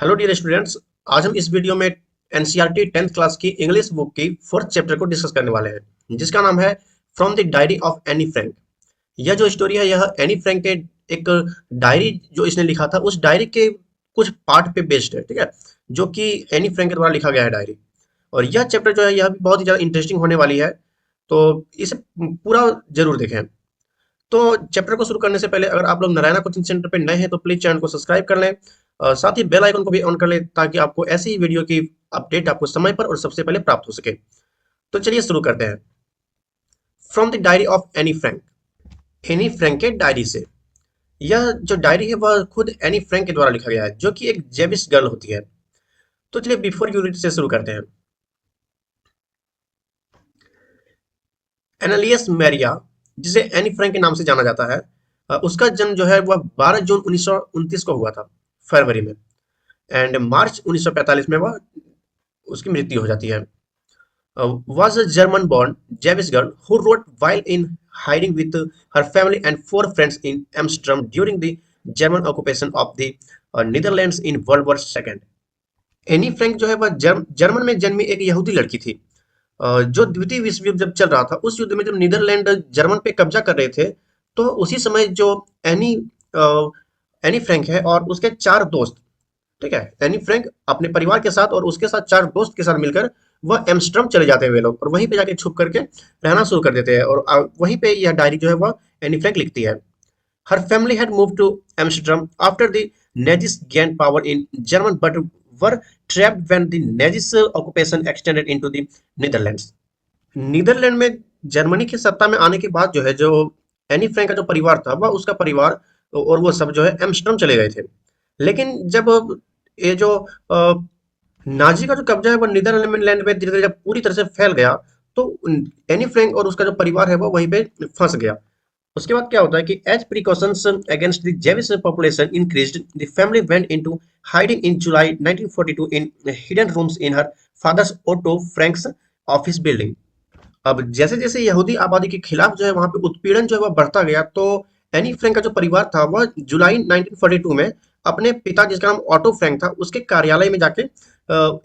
Hello dear students. आज हम इस वीडियो में एनसीईआरटी 10th क्लास की इंग्लिश बुक की फोर्थ चैप्टर को डिस्कस करने वाले हैं, जिसका नाम है from the diary of Anne Frank. यह जो स्टोरी है यह एनी फ्रैंक के एक डायरी जो इसने लिखा था उस डायरी के कुछ पार्ट पे बेस्ड है, ठीक है, जो कि एनी फ्रैंक के द्वारा लिखा गया है डायरी। और यह चैप्टर जो है यह भी बहुत ही ज़्यादा इंटरेस्टिंग होने वाली है, तो इसे पूरा जरूर देखें। तो चैप्टर को शुरू करने से पहले अगर आप लोग नारायणा कोचिंग सेंटर पे नए हैं तो प्लीज चैनल को सब्सक्राइब कर लें, साथ ही बेल आइकन को भी ऑन कर लें ताकि आपको ऐसी ही वीडियो की अपडेट आपको समय पर और सबसे पहले प्राप्त हो सके। तो चलिए शुरू करते हैं। From the diary of Anne Frank. Anne Frank के डायरी से। यह जो डायरी है वह खुद एनी फ्रैंक के द्वारा लिखा गया है, जो कि एक जेविश गर्ल होती है। तो चलिए बिफोर यू रीड से शुरू करते हैं। एनालियस मैरिया, जिसे एनी फ्रैंक के नाम से जाना जाता है, उसका जन्म जो है वह 12 जून 1929 को हुआ था, फरवरी में। एंड मार्च 1945 में वह उसकी मृत्यु हो जाती है। Was a German born Jewish girl who wrote while in hiding with her family and four friends in Amsterdam during the German occupation of the Netherlands in World War II। Anne Frank जो है वह German में जन्मी एक यहूदी लड़की थी। जो द्वितीय विश्व युद्ध जब चल रहा था उस युद्ध में जब नीदरलैंड जर्मन पे कब्जा कर रहे थे, तो उसी समय जो एनी एनी फ्रैंक है और उसके चार दोस्त, ठीक है, एनी फ्रैंक अपने परिवार के साथ और उसके साथ चार दोस्त के साथ मिलकर वह एम्स्टर्डम चले जाते हैं वे लोग, और वहीं पे जाके छुप करके रहना शुरू कर देते हैं। और वहीं पे यह डायरी जो है वह एनी फ्रैंक लिखती है। हर family had move to Amsterdam after the Nazis gain power in German but were trapped when the Nazis occupation extended into the Netherlands. Netherland में जर्मनी की सत्ता में आने के बाद जो है, जो एनी फ्रैंक का जो परिवार था वह उसका परिवार और वो सब जो है एम्स्टर्डम चले गए थे। लेकिन जब ये जो नाजी का जो कब्जा है वो नीदरलैंड में धीरे धीरे जब पूरी तरह से फैल गया, तो एनी फ्रैंक और उसका जो परिवार है वो वहीं पे फंस गया। उसके बाद क्या होता है कि as precautions against the Jewish population increased, the family went into hiding in July 1942 in hidden rooms in her father's Otto Frank's office building. अब जैसे जैसे यहूदी आबादी के खिलाफ जो है वहां पे उत्पीड़न जो है वह बढ़ता गया, तो एनी फ्रैंक का जो परिवार था वह जुलाई 1942 में अपने पिता, जिसका नाम ऑटो फ्रैंक था, उसके कार्यालय में जाके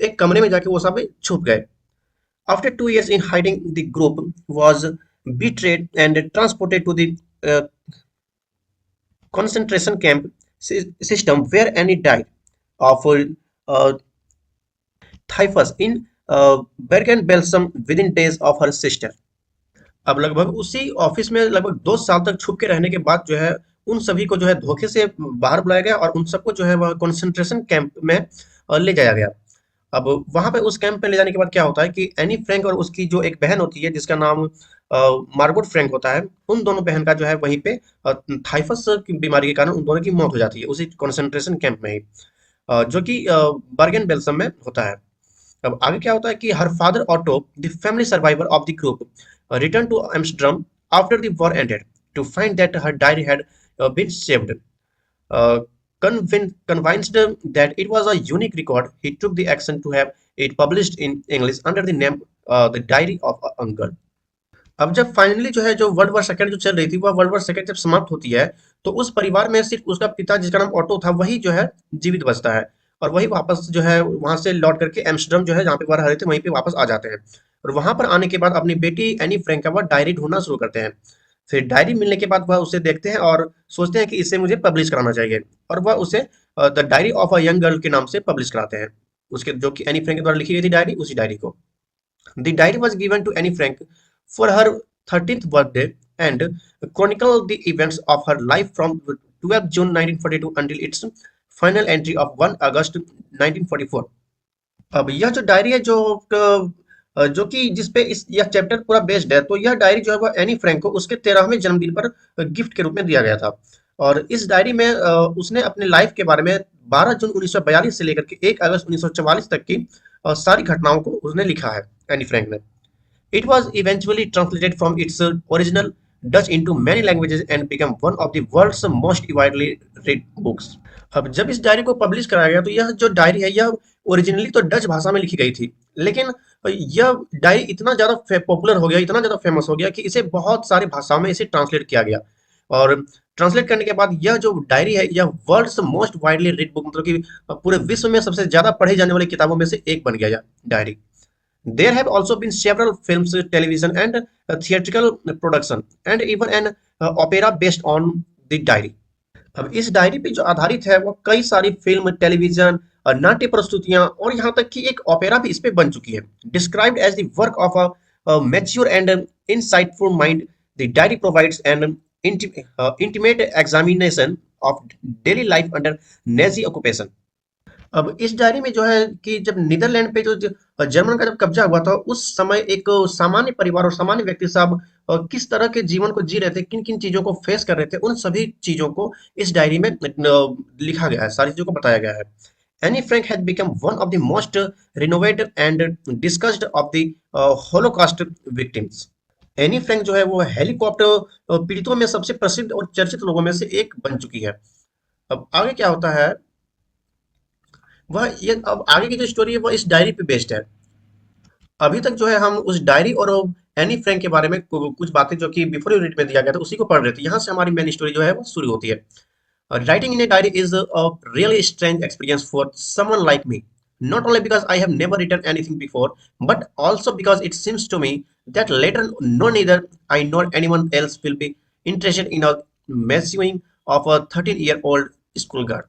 एक कमरे में जाके वो सब छुप गए। After 2 years in hiding, the group was betrayed and transported to the uh, concentration camp system where Annie died of uh, typhus in Bergen-Belsen within days of her sister। अब लगभग उसी ऑफिस में लगभग 2 साल तक छुप के रहने के बाद जो है उन सभी को जो है धोखे से बाहर बुलाया गया और उन सबको जो है वह कंसंट्रेशन कैंप में ले जाया गया। अब वहां पे उस कैंप में ले जाने के बाद क्या होता है कि एनी फ्रैंक और उसकी जो एक बहन होती है जिसका नाम मार्गोट फ्रैंक होता है, उन दोनों बहन का जो है वहीं पे थाइफस की बीमारी के कारण उन दोनों की मौत हो जाती है उसी कंसंट्रेशन कैंप में ही, जो कि बर्गन बेल्सम में होता है। अब आगे क्या होता है कि her father Otto, the family survivor of the group, return to Amsterdam after the war ended to find that her diary had been saved. Convinced that it was a unique record, he took the action to have it published in English under the name The Diary of a Uncle। अब जब finally जो है जो world war second जो चल रही थी वह वर्ल्ड वॉर सेकंड जब समाप्त होती है, तो उस परिवार में सिर्फ उसका पिता, जिसका नाम ऑटो था, वही जो है जीवित बचता है। और वही वापस जो है वहां से लौट करके एम्स्टर्डम जो है जहाँ पे वह रह रहे थे वहीं पे वापस आ जाते हैं। और वहां पर आने के बाद अपनी बेटी एनी फ्रैंक का वह डायरी ढूंढना शुरू करते हैं। फिर डायरी मिलने के बाद वह उसे देखते हैं और सोचते हैं कि इसे मुझे पब्लिश कराना चाहिए, और वह उसे the diary of a young girl के नाम से पब्लिश कराते हैं, उसके जो कि एनी फ्रैंक के द्वारा लिखी गई थी डायरी, उसी डायरी को। The diary was given to Anne Frank for her 13th birthday and chronicled the events of her life from 12 June 1942 until its final entry of 1 August 1944। अब यह जो डायरी है जो कि जिसपे इस यह चैप्टर पूरा बेस्ड है, तो यह डायरी जो है वह एनी फ्रैंक को उसके 13वें जन्मदिन पर गिफ्ट के रूप में दिया गया था। और इस डायरी में उसने अपने लाइफ के बारे में 12 जून 1942 से लेकर के 1 अगस्त 1944 तक की सारी घटनाओं को उसने लिखा है एनी फ्रैंक ने। It was eventually translated from its original Dutch into many languages and became one of the world's most widely read books। अब जब इस डायरी को पब्लिश कराया गया तो यह जो डायरी है यह ओरिजिनली तो डच भाषा में लिखी गई थी, लेकिन यह डायरी इतना ज़्यादा पॉपुलर हो गया, इतना ज़्यादा फेमस हो गया कि इसे बहुत सारी भाषाओं में इसे ट्रांसलेट किया गया। और ट्रांसलेट करने के बाद यह जो डायरी है यह world's most widely read book, मतलब कि पूरे विश्व में सबसे ज्यादा पढ़ी जाने वाली किताबों में से एक बन गया यह diary. There have also been several films, television, and theatrical production, and even an opera based on the diary. अब इस डायरी पे जो आधारित है वो कई सारी फिल्म, टेलीविजन, नाट्य प्रस्तुतियां और यहाँ तक कि एक ओपेरा भी इस पे बन चुकी है। Described as the work of a mature and insightful mind, the diary provides an intimate examination of daily life under Nazi occupation. अब इस डायरी में जो है कि जब नीदरलैंड पे जर्मन का जब कब्जा हुआ था उस समय एक सामान्य परिवार और सामान्य व्यक्ति साहब किस तरह के जीवन को जी रहे थे, किन किन चीजों को फेस कर रहे थे, उन सभी चीजों को इस डायरी में लिखा गया है, सारी चीजों को बताया गया है। Anne Frank has become one of the most renovated and discussed of the Holocaust victims. Anne Frank जो है वो हेलीकॉप्टर पीड़ितों में सबसे प्रसिद्ध और चर्चित लोगों में से एक बन चुकी है। अब आगे क्या होता है, वह ये अब आगे की जो स्टोरी है वो इस डायरी पे बेस्ड है। अभी तक जो है हम उस डायरी और एनी फ्रैंक के बारे में कुछ बातें जो कि बिफोर यूनिट में दिया गया था उसी को पढ़ रहे थे। यहाँ से हमारी मेन स्टोरी जो है वो शुरू होती है। Writing in a diary is a really strange experience for someone like me. Not only because I have never written anything before, but also because it seems to me that later no neither I nor anyone else will be interested in a messing of a 13-year-old schoolgirl.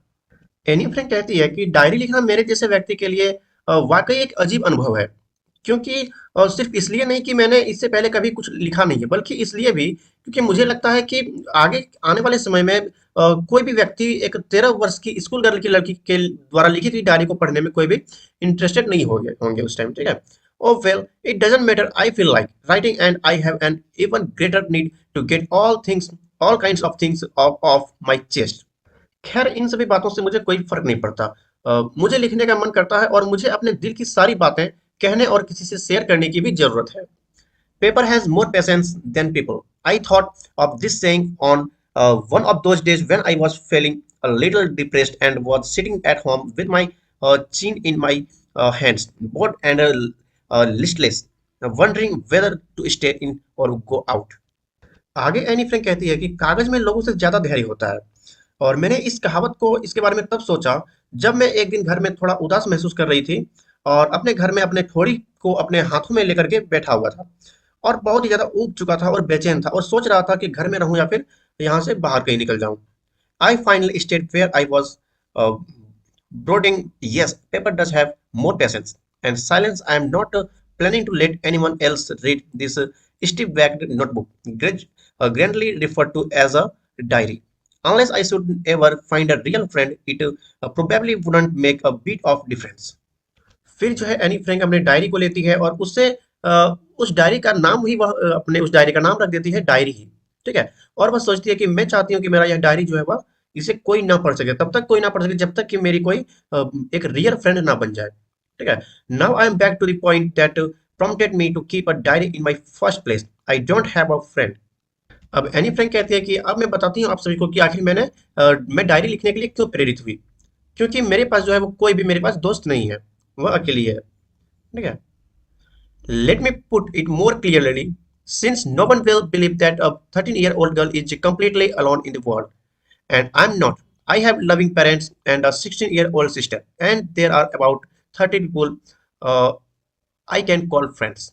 Anne Frank कहती है कि diary लिखना मेरे जैसे व्यक्ति के लिए वाकई एक अजीब अनुभव है, क्योंकि सिर्फ इसलिए नहीं कि मैंने इससे पहले कभी कुछ लिखा नहीं है, बल्कि इसलिए भी क्योंकि मुझे लगता है कि आगे आने वाले समय में कोई भी व्यक्ति एक 13 वर्ष की स्कूल गर्ल की लड़की के द्वारा लिखी गई डायरी को पढ़ने में कोई भी इंटरेस्टेड नहीं होंगे उस टाइम, ठीक है। Oh well, it doesn't matter, I feel like writing and I have an even greater need to get all kinds of things off my chest. खैर इन सभी बातों से मुझे कोई फर्क नहीं पड़ता। मुझे लिखने का मन करता है और मुझे अपने दिल की सारी बातें कहने और किसी से शेयर करने की भी जरूरत है। Paper has more patience than people. I thought of this saying on one of those days when I was feeling a little depressed and was sitting at home with my chin in my hands, bored and listless, wondering whether to stay in or go out. आगे Anne Frank कहती है कि कागज में लोगों से ज्यादा धैर्य होता है, और मैंने इस कहावत को इसके बारे में तब सोचा जब मैं एक दिन घर में थोड़ा उदास महसूस कर रही थी और अपने घर में अपने थोड़ी को अपने हाथों में लेकर के बैठा हुआ था और बहुत ही ज्यादा ऊब चुका था और बेचैन था और सोच रहा था कि घर में रहूं या फिर यहाँ से बाहर कहीं निकल जाऊं। I finally stayed where I was brooding, yes paper does have more patience and silence. I am not planning to let anyone else read this stiff-backed notebook, grandly referred to as a diary. Unless I should ever find a real friend, it probably wouldn't make a bit of difference. फिर जो है Anne Frank अपने diary को लेती है और उससे उस डायरी का नाम ही वह अपने उस डायरी का नाम रख देती है डायरी ही, ठीक है। और वह सोचती है कि मैं चाहती हूँ कि मेरा यह डायरी जो है वह इसे कोई ना पढ़ सके, तब तक कोई ना पढ़ सके जब तक कि मेरी कोई एक रियल फ्रेंड ना बन जाए, ठीक है। Now I am back to the point that prompted me to keep a diary in my first place. I don't have a friend. अब एनी फ्रैंक कहती है कि अब मैं बताती हूँ आप सभी को कि आखिर मैं डायरी लिखने के लिए क्यों प्रेरित हुई, क्योंकि मेरे पास जो है वो कोई भी मेरे पास दोस्त नहीं है, वह अकेली है, ठीक है। Let me put it more clearly, since no one will believe that a 13-year-old girl is completely alone in the world, and I'm not. I have loving parents and a 16-year-old sister, and there are about 30 people uh, I can call friends.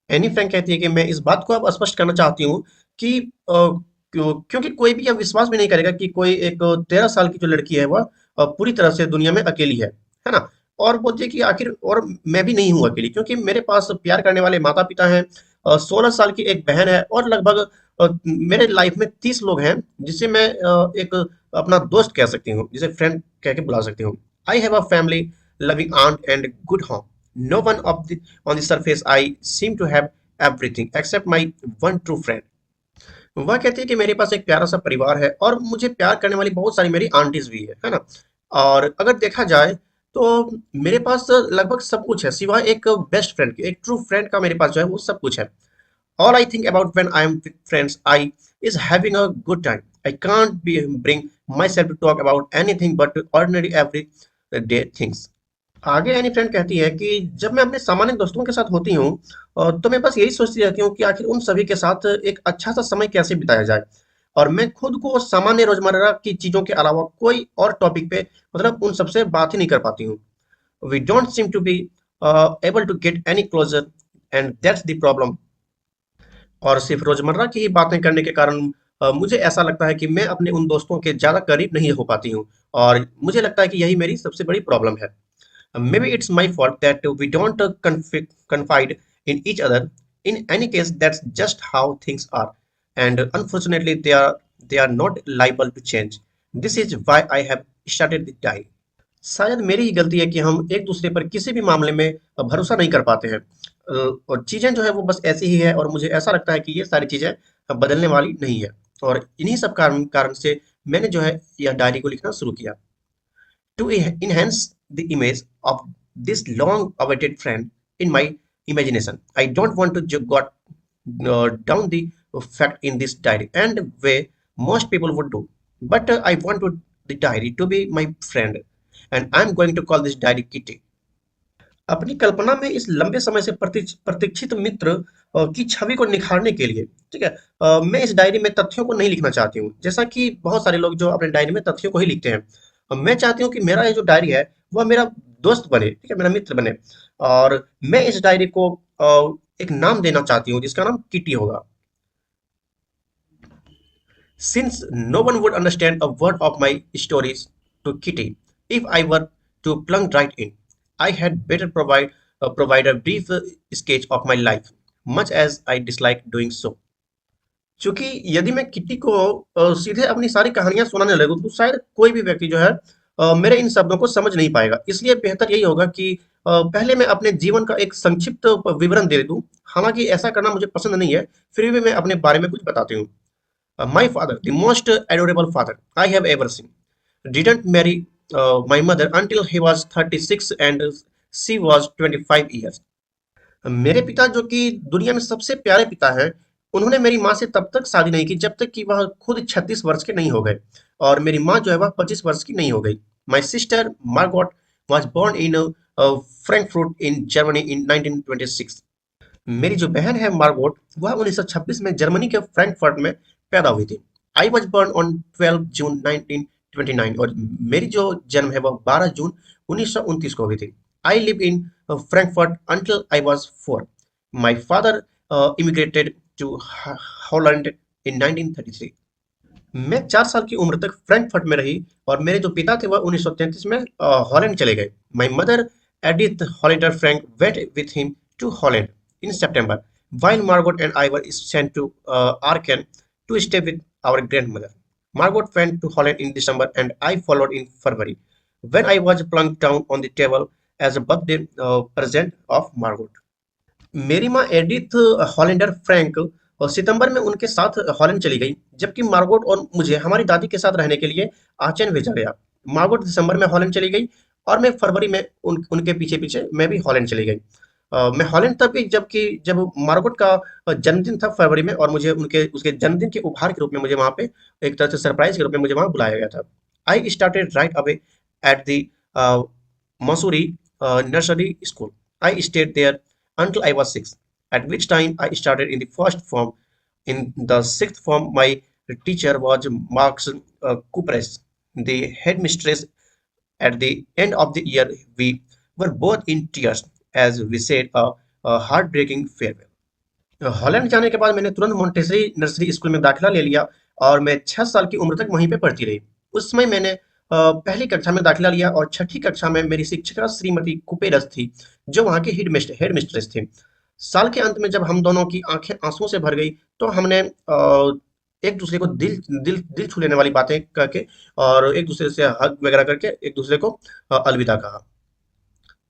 Anne Frank कहती है कि मैं इस बात को अब स्पष्ट करना चाहती हूँ कि क्योंकि कोई भी यह विश्वास भी नहीं करेगा कि कोई एक 13 साल की जो लड़की है वह पूरी तरह से दुनिया में अकेली है ना। और बोलती है कि आखिर और मैं भी नहीं हूँ अकेली, क्योंकि मेरे पास प्यार करने वाले माता पिता हैं, 16 साल की एक बहन है और लगभग मेरे लाइफ में 30 लोग हैं जिसे मैं एक अपना दोस्त कह सकती हूँ, जिसे फ्रेंड कह के बुला सकती हूँ। I have a family, loving aunt and good home. No one on the surface I seem to have everything except my one true friend. वह कहती है कि मेरे पास एक प्यारा सा परिवार है और मुझे प्यार करने वाली बहुत सारी मेरी आंटीज भी है ना। और अगर देखा जाए तो मेरे पास लगभग सब कुछ है सिवाय एक बेस्ट फ्रेंड के, एक ट्रू फ्रेंड का मेरे पास जो है वो सब कुछ है। All I think about when I am with friends I is having a good time. I can't bring myself to talk about anything but ordinary everyday things. आगे एनी फ्रेंड कहती है कि जब मैं अपने सामान्य दोस्तों के साथ होती हूँ तो मैं बस यही सोचती रहती हूँ कि आखिर उन सभी के साथ एक अच्छा सा समय कैसे बिताया जाए। और मैं खुद को सामान्य रोजमर्रा की चीजों के अलावा कोई और टॉपिक पे मतलब उन सबसे बात ही नहीं कर पाती हूँ। We don't seem to be able to get any closer and that's the problem. और सिर्फ रोजमर्रा की ही बातें करने के कारण मुझे ऐसा लगता है कि मैं अपने उन दोस्तों के ज्यादा करीब नहीं हो पाती हूँ, और मुझे लगता है कि यही मेरी सबसे बड़ी प्रॉब्लम है। Maybe it's my fault that we don't confide in each other. In any case, that's just how things are, and unfortunately, they are not liable to change. This is why I have started the diary. शायद मेरी ही गलती है कि हम एक दूसरे पर किसी भी मामले में भरोसा नहीं कर पाते हैं, और चीजें जो है वो बस ऐसी ही है, और मुझे ऐसा लगता है कि ये सारी चीजें बदलने वाली नहीं है। और इन्हीं सब कारण कारण से मैंने जो है यह डायरी को लिखना शुरू किया। To enhance the image of this long-awaited friend in my imagination. I don't want to got down the fact in this diary and way most people would do. But I want the diary to be my friend, and I'm going to call this diary Kitty. अपनी कल्पना में इस लंबे समय से प्रतीक्षित मित्र की छवि को निखारने के लिए, ठीक है, मैं इस डायरी में तथ्यों को नहीं लिखना चाहती हूँ, जैसा कि बहुत सारे लोग जो अपने डायरी में तथ्यों को ही लिखते हैं। मैं चाहती हूँ कि मेरा ये जो डायरी है वह मेरा दोस्त बने, ठीक है, मेरा मित्र बने। और मैं इस डायरी को एक नाम देना चाहती हूँ जिसका नाम किटी होगा। Since no one would understand a word of my stories to Kitty if I were to plunge right in, I had better provide a brief sketch of my life, much as I dislike doing so. चूंकि यदि मैं kitty को सीधे अपनी सारी कहानियां सुनाने लगूं तो शायद कोई भी व्यक्ति जो है मेरे इन शब्दों को समझ नहीं पाएगा। इसलिए बेहतर यही होगा कि पहले मैं अपने जीवन का एक संक्षिप्त विवरण दे दूं। हालांकि ऐसा करना मुझे पसंद नहीं है, फिर भी मैं अपने बारे में कुछ बताती हूँ। My father, the most adorable father I have ever seen, didn't marry my mother until he was 36 and she was 25 years. मेरे पिता जो कि दुनिया में सबसे प्यारे पिता हैं, उन्होंने मेरी माँ से तब तक शादी नहीं की जब तक कि वह खुद 36 वर्ष के नहीं हो गए, और मेरी माँ जो है वह 25 वर्ष की नहीं हो गई। My sister Margot was born in Frankfurt in Germany in 1926। मेरी जो बहन है मार्गोट, वह 1926 में जर्मनी के फ्रैंकफर्ट में पैदा हुई थी। आई वॉज बर्न ऑन 12 जून 1929, और मेरी जो जन्म है वह 12 जून 1929 को हुई थी। I live in Frankfurt until I was 4। My father immigrated to Holland in 1933। मैं 4 साल की उम्र तक फ्रैंकफर्ट में रही, और मेरे जो पिता थे वह 1933 में हॉलैंड चले गए। My mother Edith Hollander Frank went with him to Holland in September, while Margot and I were sent to Aachen to stay with our grandmother. Margot went to Holland in December and I followed in February, when I was plunked down on the table as a birthday present of Margot. मेरी माँ Edith Hollander Frank और सितंबर में उनके साथ Holland चली गई, जबकि Margot और मुझे हमारी दादी के साथ रहने के लिए आचेन भेजा गया। मार्गोट दिसंबर में हॉलैंड चली गई, और मैं फरवरी में उनके पीछे पीछे मैं भी हॉलैंड चली गई। मैं हॉलैंड तब गई जब मार्गोट का जन्मदिन था फरवरी में, और मुझे उनके उसके जन्मदिन के उपहार के रूप में मुझे वहाँ पे एक तरह से सरप्राइज के रूप में मुझे वहाँ बुलाया गया था। I started right away at the Montessori nursery school. I stayed there until I was 6, at which time I started in the first form. In the sixth form, my teacher was Marx Kupres, the headmistress. At the end of the year, we were both in tears as we said a heartbreaking farewell. Holland जाने के बाद मैंने तुरंत Montessori nursery school में दाखिला ले लिया, और मैं 6 साल की उम्र तक वहीं पे पढ़ती रही। उस समय मैंने पहली कक्षा में दाखिला लिया, और छठी कक्षा में मेरी शिक्षिका श्रीमती कुपेरस थी, जो वहाँ की हेड मिस्ट्रेस थी। साल के अंत में जब हम दोनों की आंखें आंसुओं से भर गई, तो हमने एक दूसरे को दिल दिल दिल छू लेने वाली बातें करके और एक दूसरे से हग वगैरह करके एक दूसरे को अलविदा कहा।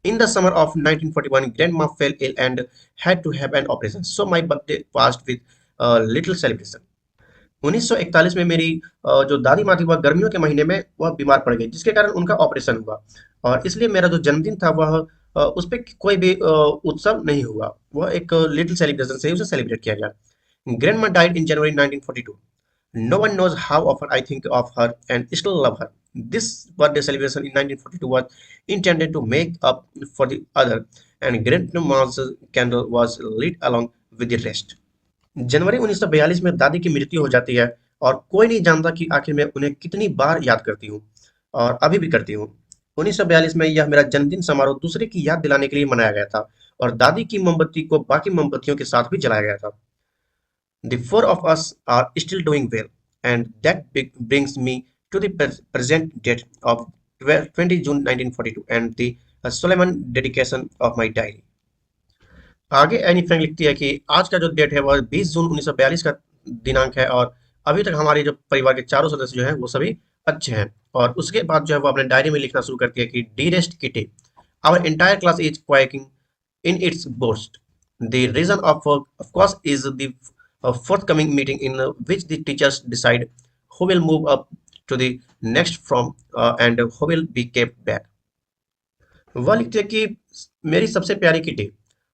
In the summer of 1941, Grandma fell ill and had to have an operation. So my birthday passed with a little celebration. 1941 में मेरी जो दादी माँ थी वह गर्मियों के महीने में वह बीमार पड़ गई, जिसके कारण उनका ऑपरेशन हुआ, और इसलिए मेरा जो जन्मदिन था वह उस पर कोई भी उत्सव नहीं हुआ। वह एक लिटिल सेलिब्रेशन से ही उसे सेलिब्रेट किया गया। Grandma died in January 1942. No one knows how often I think of her and still love her. This birthday celebration in 1942 was intended to make up for the other, and Grandma's candle was lit along with the rest. जनवरी 1942 में दादी की मृत्यु हो जाती है, और कोई नहीं जानता कि आखिर मैं उन्हें कितनी बार याद करती हूँ और अभी भी करती हूँ। 1942 में यह मेरा जन्मदिन समारोह दूसरे की याद दिलाने के लिए मनाया गया था और दादी की मोमबत्ती को बाकी मोमबत्तियों के साथ भी जलाया गया था। The four of us are still doing well, and that brings me to the present date of 20 June 1942 and the solemn dedication of my diary. आगे एनी फ्रैंक लिखती है कि आज का जो डेट है वह 20 जून 1942 का दिनांक है और अभी तक हमारे जो परिवार के चारों सदस्य जो हैं वो सभी अच्छे हैं। और उसके बाद जो है वो अपने डायरी में लिखना शुरू करती है कि dearest Kitty, our entire class is quaking in its boast. The reason of course, is the forthcoming meeting in which the teachers decide who will move up to the next from and who will be kept back. वह लिखते हैं कि मेरी सबसे प्यारी kitty,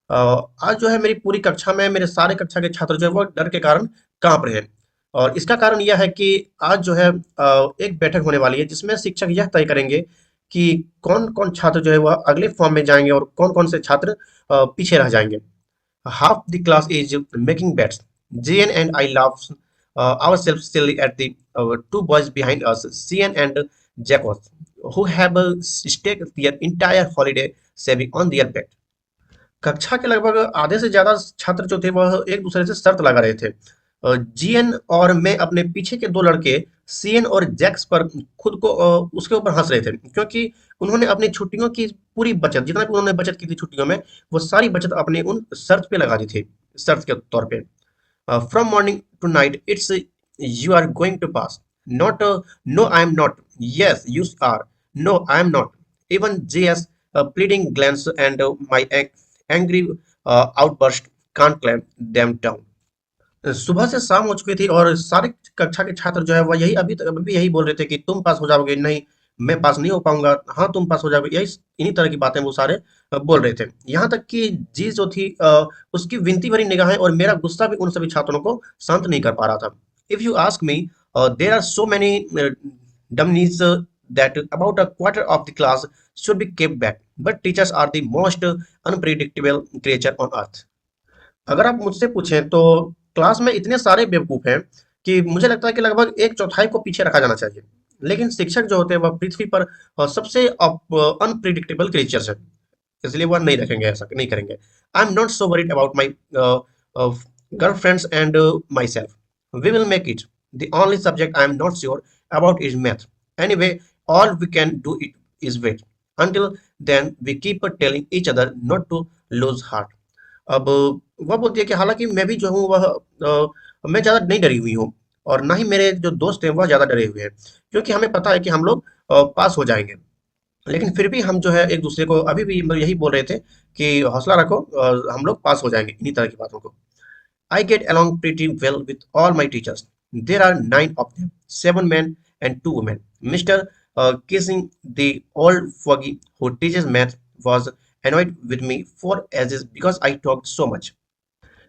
आज जो है मेरी पूरी कक्षा में मेरे सारे कक्षा के छात्र जो है वो डर के कारण कांप रहे हैं और इसका कारण यह है कि आज जो है एक बैठक होने वाली है जिसमें शिक्षक यह तय करेंगे कि कौन कौन छात्र जो है वह अगले फॉर्म में जाएंगे और कौन कौन से छात्र पीछे रह जाएंगे। Half the class is making bets. Jane and I laugh ourselves silly at the two boys behind us, Cian and Jacques, who have staked their entire holiday saving on their bet. कक्षा के लगभग आधे से ज्यादा छात्र जो थे वह एक दूसरे से शर्त लगा रहे थे। जीएन और मैं अपने पीछे के दो लड़के सीएन और जैक्स पर खुद को उसके ऊपर हंस रहे थे क्योंकि उन्होंने अपनी छुट्टियों की पूरी बचत, जितना भी उन्होंने बचत की थी छुट्टियों में, वो सारी बचत अपने उन शर्त पे लगा दी थी, शर्त के तौर पे। From morning to night it's you are going to pass, not no I am not, yes you are, no I am not, even G's pleading glance and my angry outburst can't clamp them down. सुबह से शाम हो चुकी थी और सारे कक्षा के छात्र जो है वह यही अभी भी यही बोल रहे थे कि तुम पास हो जाओगे, नहीं मैं पास नहीं हो पाऊंगा, हाँ तुम पास हो जाओगे, यही इन्हीं तरह की बातें वो सारे बोल रहे थे। यहाँ तक कि जी जो थी उसकी विनती भरी निगाहें और मेरा गुस्सा भी उन सभी छात्रों को शांत नहीं कर पा रहा था। If you ask me, there are so many dummies that about a quarter of the class should be kept back, but teachers are the most unpredictable creature on earth. अगर आप मुझसे पूछें तो क्लास में इतने सारे बेवकूफ हैं कि मुझे लगता है कि लगभग एक चौथाई को पीछे रखा जाना चाहिए, लेकिन शिक्षक जो होते हैं वह पृथ्वी पर सबसे अनप्रिडिक्टेबल क्रिएचर्स हैं, इसलिए वह नहीं रखेंगे, ऐसा नहीं करेंगे। I am not so worried about my girlfriends and myself, we will make it, the only subject I am not sure about is math, anyway all we can do is wait. Until then we keep telling each other not to lose heart. अब वह बोलती है कि हालांकि मैं भी जो हूँ वह मैं ज़्यादा नहीं डरी हुई हूँ और ना ही मेरे जो दोस्त हैं वह ज़्यादा डरे हुए हैं, क्योंकि हमें पता है कि हम लोग पास हो जाएंगे। लेकिन फिर भी हम जो है एक दूसरे को अभी भी मतलब यही बोल रहे थे कि हौसला रखो, हम लोग पास हो जाएंगे, इन्हीं तरह की बातों को। I get along pretty well with all my teachers. There are 9 of them, 7 men and 2 women. Mr. Kissing, the old fogey who teaches math, was annoyed with me for ages because I talked so much.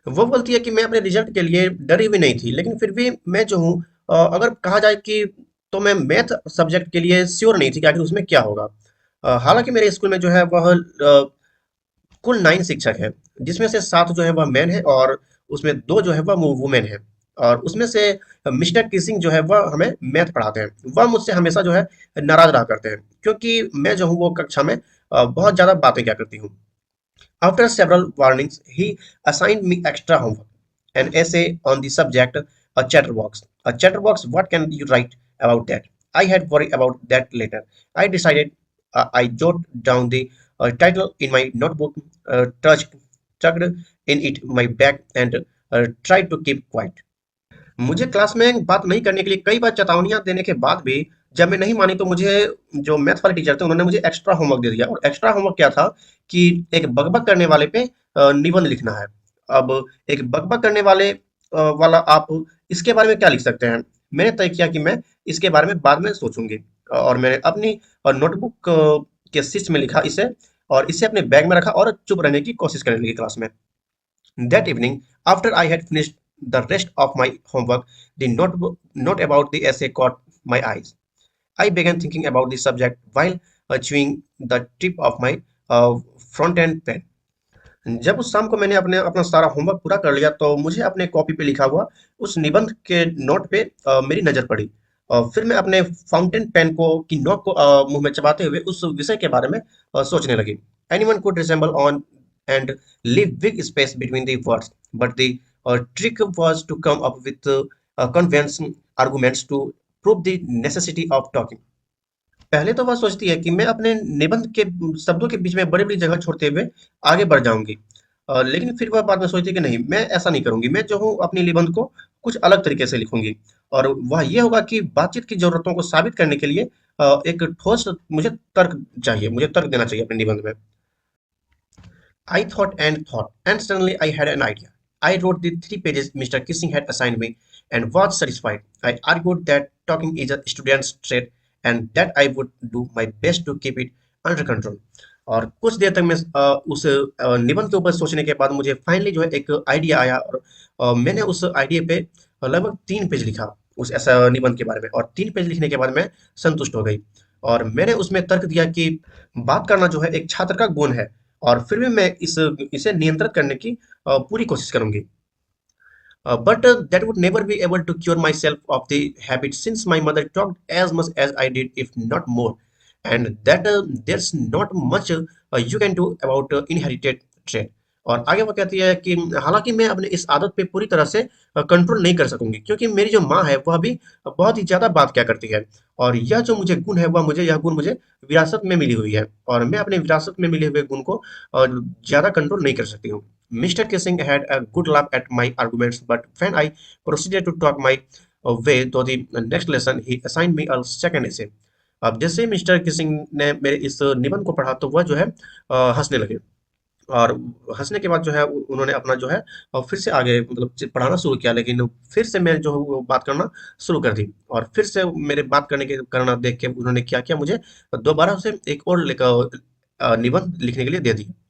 वो बोलती है कि मैं अपने result के लिए डरी हुई नहीं थी, लेकिन फिर भी मैं जो हूँ अगर कहा जाए कि तो मैं मैथ सब्जेक्ट के लिए श्योर नहीं थी कि आखिर उसमें क्या होगा। हालांकि मेरे स्कूल में जो है वह कुल 9 शिक्षक हैं, जिसमें से 7 जो है वह मैन है और उसमें 2 जो है वह वुमेन है। और उसमें से मिस्टर किसिंग जो है वह हमें मैथ पढ़ाते हैं। वह मुझसे हमेशा जो है नाराज रहा करते हैं क्योंकि मैं जो हूँ वो कक्षा में बहुत ज़्यादा बातें क्या करती हूँ। After several warnings, he assigned me extra homework, an essay on the subject, a chatterbox. A chatterbox, what can you write about that? I had worried about that later. I decided I jotted down the title in my notebook, tucked in it my bag, and tried to keep quiet. मुझे class में बात नहीं करने के लिए कई बार चेतावनियां देने के बाद भी जब मैं नहीं मानी तो मुझे जो मैथ वाले टीचर थे उन्होंने मुझे एक्स्ट्रा होमवर्क दे दिया। और एक्स्ट्रा होमवर्क क्या था कि एक बकबक करने वाले पे निबंध लिखना है। अब एक बकबक करने वाले वाला आप इसके बारे में क्या लिख सकते हैं। मैंने तय किया कि मैं इसके बारे में बाद में सोचूंगी और मैंने अपनी नोटबुक के शीट्स में लिखा इसे और इसे अपने बैग में रखा और चुप रहने की कोशिश करने लगी क्लास में। That evening, after I had finished the rest of my homework, the note about the essay caught my eyes. I began thinking about the subject while chewing the tip of my front end pen. जब उस शाम को मैंने अपने अपना सारा homework पूरा कर लिया तो मुझे अपने कॉपी पे लिखा हुआ उस निबंध के नोट पे मेरी नजर पड़ी। और फिर मैं अपने फाउंटेन पेन को की नोक को मुंह में चबाते हुए उस विषय के बारे में सोचने लगी। Anyone could resemble on and leave big space between the words but the trick was to come up with convincing arguments to prove the necessity of talking। पहले तो वह सोचती है कि मैं अपने निबंध के शब्दों के बीच में बड़ी-बड़ी जगह छोड़ते हुए आगे बढ़ जाऊँगी। लेकिन फिर वह बाद में सोचती है कि नहीं, मैं ऐसा नहीं करूँगी। मैं जो हूँ अपनी निबंध को कुछ अलग तरीके से लिखूँगी और वह ये होगा कि बातचीत की ज़रूरतों को साबित करने के लिए एक ठोस मुझे तर्क चाहिए, मुझे तर्क देना चाहिए अपने निबंध में। I thought, and suddenly I had an idea. I wrote the 3 pages Mr. Kissing had assigned me and was satisfied. I argued that talking is a student's trait and that I would do my best to keep it under control। और कुछ देर तक मैं उस निबंध के ऊपर सोचने के बाद मुझे फाइनली जो है एक आइडिया आया और मैंने उस आइडिया पे लगभग 3 पेज लिखा उस ऐसा निबंध के बारे में और 3 पेज लिखने के बाद मैं संतुष्ट हो गई। और मैंने उसमें तर्क दिया कि बात करना जो है एक छात्र का गुण है और फिर भी मैं इसे नियंत्रित करने की पूरी कोशिश करूंगी। But that would never be able to cure myself of the habit since my mother talked as much as I did, if not more, and that there's not much you can do about inherited trait। और आगे वो कहती है कि हालांकि मैं अपने इस आदत पे पूरी तरह से कंट्रोल नहीं कर सकूंगी क्योंकि मेरी जो माँ है वह भी बहुत ही ज्यादा बात क्या करती है और यह जो मुझे गुण है वह मुझे यह गुण मुझे विरासत में मिली हुई है और मैं अपने विरासत में मिले हुए गुण को ज्यादा कंट्रोल नहीं कर सकती हूँ। Mr. Kissing had a good laugh at my arguments, but when I proceeded to talk my way to the next lesson, he assigned me a second essay। अब जैसे ही मिस्टर किसिंग ने मेरे इस निबंध को पढ़ा तो वह जो है हंसने लगे और हंसने के बाद जो है उन्होंने अपना जो है फिर से आगे मतलब पढ़ाना शुरू किया लेकिन फिर से मैं जो हूँ वो बात करना शुरू कर दी और फिर से मेरे बात करने के करना देख के उन्होंने क्या किया मुझे दोबारा से एक और निबंध लिखने के लिए दे दिया।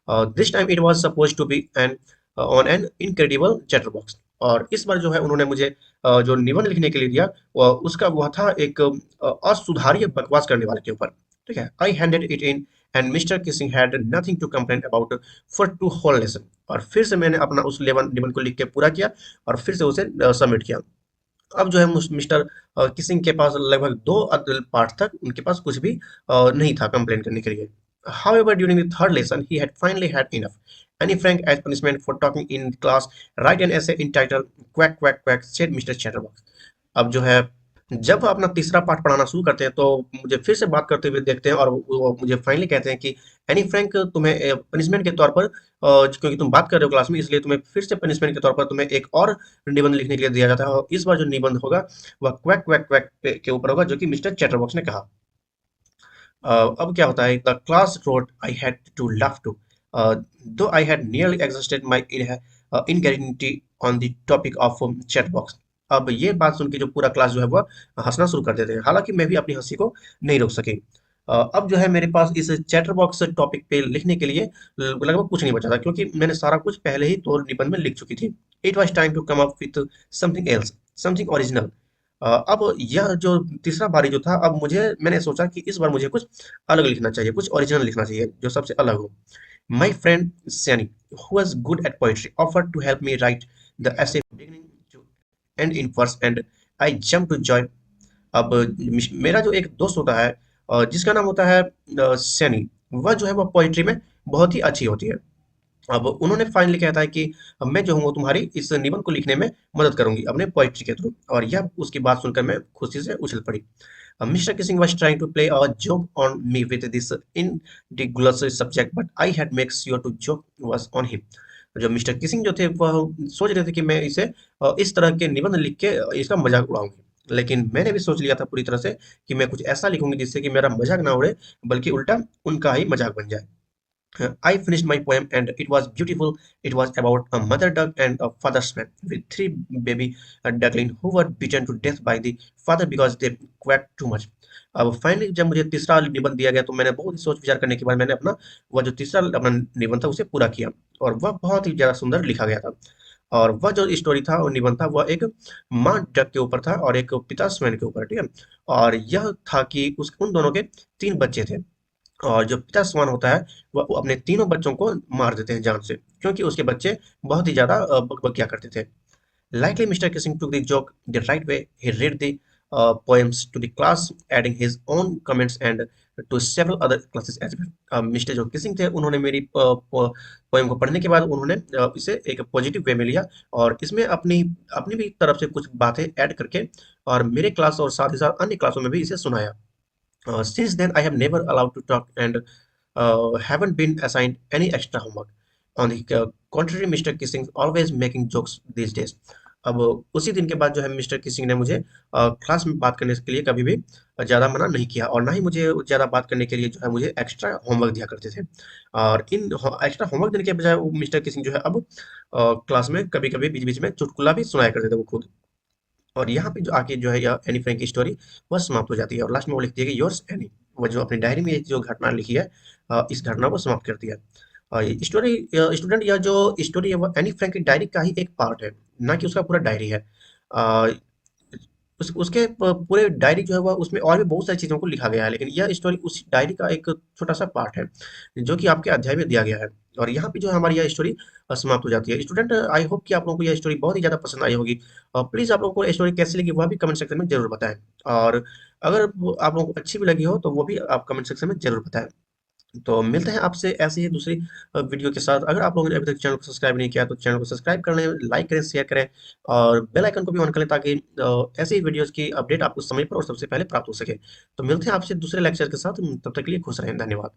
This time it was suppose to be an on an incredible chatterbox. और इस बार जो है उन्होंने मुझे जो निबंध लिखने के लिए दिया उसका वह था एक असुधार्य बकवास करने वाले के ऊपर। ठीक है, I handed it in and Mister Keesing had nothing to complain about for two whole lesson. और फिर से मैंने अपना उस निबंध को लिख के पूरा किया और फिर से उसे सबमिट किया। अब जो है मिस्टर किसिंग के पास लगभग 2 पार्ट तक उनके पास कुछ भी नहीं था कंप्लेन करने के लिए। However, during the third lesson, he had finally had enough. Annie Frank, as punishment for talking in class, write an essay entitled "Quack Quack Quack," said Mr. Chatterbox। अब जो है जब वो अपना तीसरा पार्ट पढ़ाना शुरू करते हैं तो मुझे फिर से बात करते हुए देखते हैं और वो मुझे फाइनली कहते हैं कि एनी फ्रैंक तुम्हें पनिशमेंट के तौर पर क्योंकि तुम बात कर रहे हो क्लास में इसलिए तुम्हें फिर से पनिशमेंट के तौर पर तुम्हें एक और निबंध लिखने के लिए दिया जाता है और इस बार जो निबंध होगा वह क्वैक क्वैक क्वैक के ऊपर होगा जो कि मिस्टर चैटरबॉक्स ने कहा। अब क्या होता है the class roared I had to laugh too though I had nearly exhausted my ingenuity on the topic of chat box. अब ये बात सुन के जो पूरा क्लास जो है वो हंसना शुरू कर देते हैं हालांकि मैं भी अपनी हंसी को नहीं रोक सकी। अब जो है मेरे पास इस चैटर बॉक्स टॉपिक पे लिखने के लिए लगभग कुछ नहीं बचा था क्योंकि मैंने सारा कुछ पहले ही 2 निबंध में लिख चुकी थी। It was time to come up with something else, something original. अब यह जो तीसरा बारी जो था अब मैंने सोचा कि इस बार मुझे कुछ अलग लिखना चाहिए, कुछ ओरिजिनल लिखना चाहिए जो सबसे अलग हो। My friend Sanne who was good at poetry offered to help me write the essay beginning to end in verse and I jump to joy. अब मेरा जो एक दोस्त होता है जिसका नाम होता है सैनी, वह जो है वह पोएट्री में बहुत ही अच्छी होती है। अब उन्होंने फाइनली कहता है कि मैं जो हूँ वो तुम्हारी इस निबंध को लिखने में मदद करूंगी अपने पोइट्री के थ्रू। और यह उसकी बात सुनकर मैं खुशी से उछल पड़ी। Mister Keesing was trying to play a joke on me with this ridiculous subject, but I had make sure to joke was on him। जो मिस्टर किसिंग जो थे वह सोच रहे थे कि मैं इसे इस तरह के निबंध लिख के इसका मजाक उड़ाऊंगी लेकिन मैंने भी सोच लिया था पूरी तरह से कि मैं कुछ ऐसा लिखूंगी जिससे कि मेरा मजाक ना उड़े बल्कि उल्टा उनका ही मजाक बन जाए। I finished my poem and it was beautiful. It was about a mother duck and a father swan with 3 baby ducklings who were beaten to death by the father because they quacked too much। अब finally जब मुझे तीसरा निबंध दिया गया तो मैंने बहुत ही सोच विचार करने के बाद मैंने वह जो तीसरा अपना निबंध था उसे पूरा किया और वह बहुत ही ज्यादा सुंदर लिखा गया था। और वह जो स्टोरी था और निबंध था वह एक माँ डक के ऊपर था और एक पिता स्वैन के ऊपर। ठीक है, और यह था कि उन दोनों के 3 बच्चे थे और जो पिता स्वान होता है वो अपने तीनों बच्चों को मार देते हैं जान से, क्योंकि उसके बच्चे बहुत ही ज्यादा बकबक किया करते थे। Likely Mr. Kissing took the joke the right way. He read the poems to the class, adding his own comments and to several other classes as well. Mister जो किसिंग थे उन्होंने मेरी पोएम को पढ़ने के बाद उन्होंने इसे एक पॉजिटिव वे में लिया और इसमें अपनी अपनी भी तरफ से कुछ बातें ऐड करके और मेरे क्लास और साथ ही साथ अन्य क्लासों में भी इसे सुनाया। Since then, I have never allowed to talk and haven't been assigned any extra homework. On the contrary, Mr. Kissing always making jokes these days. अब उसी दिन के बाद जो है मिस्टर किसिंग ने मुझे क्लास में बात करने के लिए कभी भी ज़्यादा मना नहीं किया और ना ही मुझे ज़्यादा बात करने के लिए जो है मुझे एक्स्ट्रा होमवर्क दिया करते थे। और इन एक्स्ट्रा होमवर्क देने के बजाय वो मिस्टर किसिंग जो है अब क्लास में कभी-कभी बीच-बीच में चुटकुला भी सुनाया करते थे वो खुद। और यहाँ पे जो आके जो है यह एनी फ्रैंक की स्टोरी वह समाप्त हो जाती है और लास्ट में वो लिखती है कि योर्स एनी। वो जो अपनी डायरी में जो घटना लिखी है इस घटना को समाप्त करती है। ये स्टोरी स्टूडेंट यह जो स्टोरी है वो एनी फ्रैंक की डायरी का ही एक पार्ट है, ना कि उसका पूरा डायरी है। अ, उसके पूरे डायरी जो है वह उसमें और भी बहुत सारी चीज़ों को लिखा गया है, लेकिन यह स्टोरी उस डायरी का एक छोटा सा पार्ट है जो कि आपके अध्याय में दिया गया है। और यहाँ पे जो है हमारी यह स्टोरी समाप्त हो जाती है। स्टूडेंट आई होप कि आप लोगों को यह स्टोरी बहुत ही ज़्यादा पसंद आई होगी। प्लीज़ आप लोगों को ये स्टोरी कैसी लगी वह भी कमेंट सेक्शन में जरूर बताएं। और अगर आप लोगों को अच्छी भी लगी हो तो वो भी आप कमेंट सेक्शन में जरूर बताएं। तो मिलते हैं आपसे ऐसे ही दूसरी वीडियो के साथ। अगर आप लोगों ने अभी तक चैनल को सब्सक्राइब नहीं किया तो चैनल को सब्सक्राइब कर लें, लाइक करें, शेयर करें और बेल आइकन को भी ऑन करें ताकि ऐसे ही वीडियोस की अपडेट आपको समय पर और सबसे पहले प्राप्त हो सके। तो मिलते हैं आपसे दूसरे लेक्चर के साथ, तब तक के लिए खुश रहें, धन्यवाद।